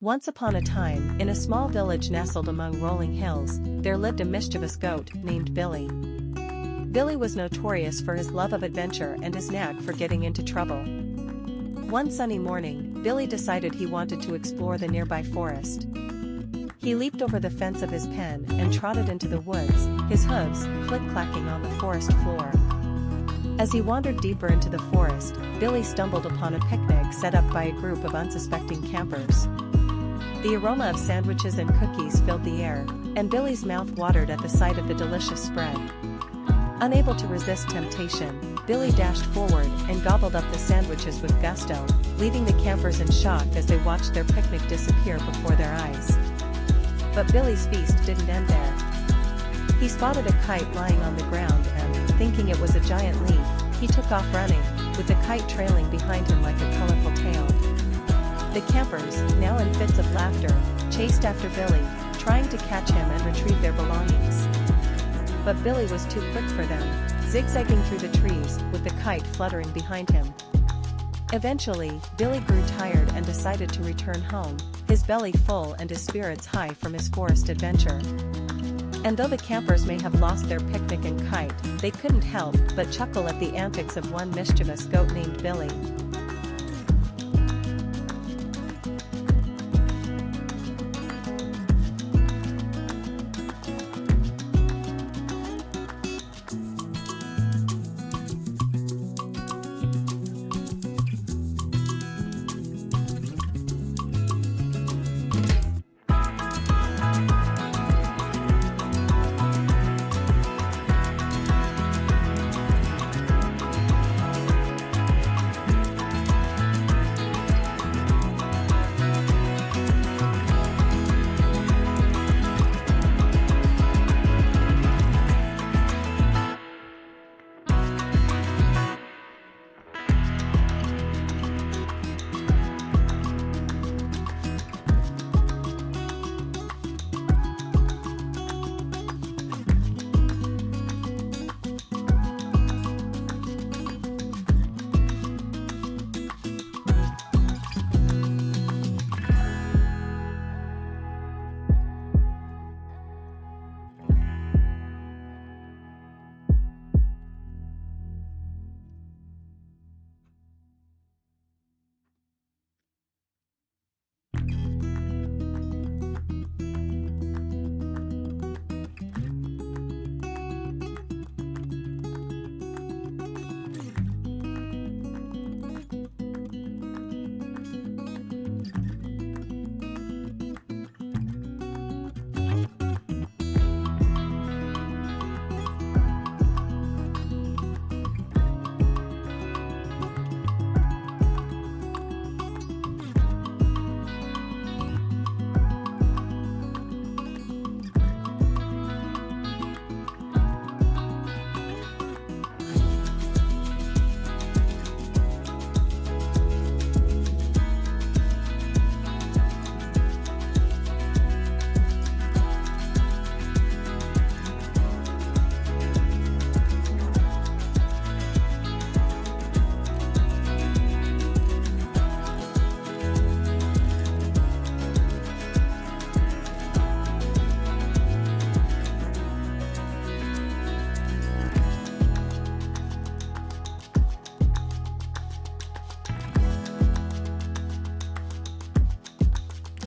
Once upon a time, in a small village nestled among rolling hills, there lived a mischievous goat named Billy. Billy was notorious for his love of adventure and his knack for getting into trouble. One sunny morning, Billy decided he wanted to explore the nearby forest. He leaped over the fence of his pen and trotted into the woods, his hooves click-clacking on the forest floor. As he wandered deeper into the forest, Billy stumbled upon a picnic set up by a group of unsuspecting campers. The aroma of sandwiches and cookies filled the air, and Billy's mouth watered at the sight of the delicious spread. Unable to resist temptation, Billy dashed forward and gobbled up the sandwiches with gusto, leaving the campers in shock as they watched their picnic disappear before their eyes. But Billy's feast didn't end there. He spotted a kite lying on the ground and, thinking it was a giant leaf, he took off running, with the kite trailing behind him like a colorful tail. The campers, now in fits of laughter, chased after Billy, trying to catch him and retrieve their belongings. But Billy was too quick for them, zigzagging through the trees, with the kite fluttering behind him. Eventually, Billy grew tired and decided to return home, his belly full and his spirits high from his forest adventure. And though the campers may have lost their picnic and kite, they couldn't help but chuckle at the antics of one mischievous goat named Billy.